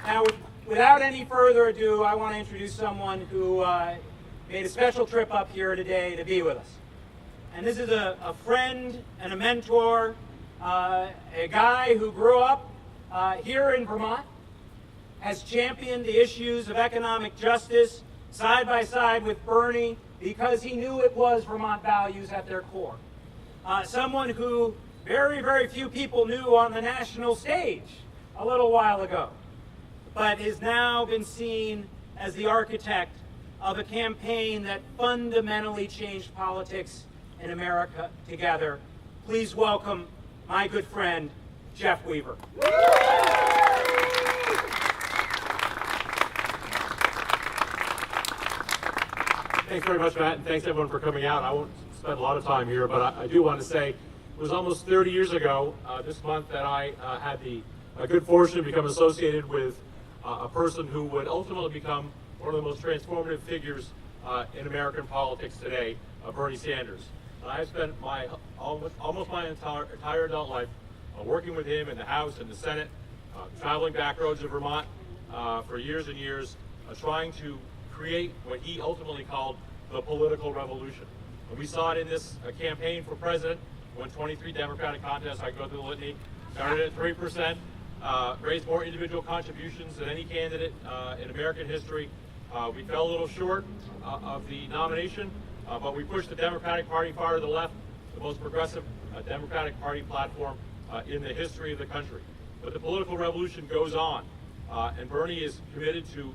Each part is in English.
Now, without any further ado, I want to introduce someone who made a special trip up here today to be with us. And this is a friend and a mentor, a guy who grew up here in Vermont, has championed the issues of economic justice side by side with Bernie because he knew it was Vermont values at their core. Someone who very, very few people knew on the national stage a little while ago, but has now been seen as the architect of a campaign that fundamentally changed politics in America together. Please welcome my good friend, Jeff Weaver. Thanks very much, Matt, and thanks everyone for coming out. I won't spend a lot of time here, but I do want to say it was almost 30 years ago this month that I had the good fortune to become associated with a person who would ultimately become one of the most transformative figures in American politics today, Bernie Sanders. And I've spent almost my entire adult life working with him in the House and the Senate, traveling back roads of Vermont for years and years, trying to create what he ultimately called the political revolution. And we saw it in this campaign for president, won 23 Democratic contests. I go through the litany, started at 3%, raised more individual contributions than any candidate in American history. We fell a little short of the nomination, but we pushed the Democratic Party far to the left, the most progressive Democratic Party platform in the history of the country. But the political revolution goes on, and Bernie is committed to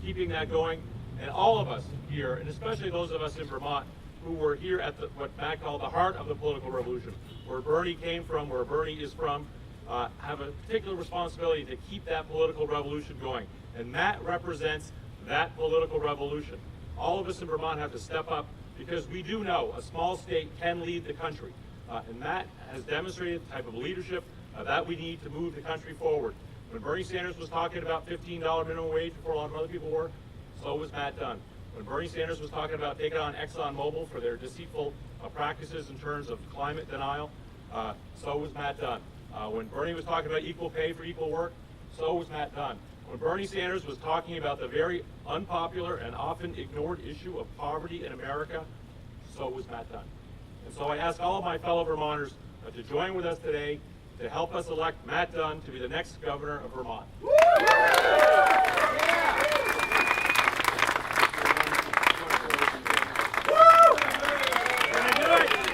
keeping that going. And all of us here, and especially those of us in Vermont, who were here at what Matt called the heart of the political revolution, where Bernie came from, where Bernie is from, have a particular responsibility to keep that political revolution going. And Matt represents that political revolution. All of us in Vermont have to step up because we do know a small state can lead the country. And Matt has demonstrated the type of leadership that we need to move the country forward. When Bernie Sanders was talking about $15 minimum wage before a lot of other people were, so was Matt Dunne. When Bernie Sanders was talking about taking on ExxonMobil for their deceitful practices in terms of climate denial, so was Matt Dunne. When Bernie was talking about equal pay for equal work, so was Matt Dunne. When Bernie Sanders was talking about the very unpopular and often ignored issue of poverty in America, so was Matt Dunne. And so I ask all of my fellow Vermonters to join with us today to help us elect Matt Dunne to be the next governor of Vermont.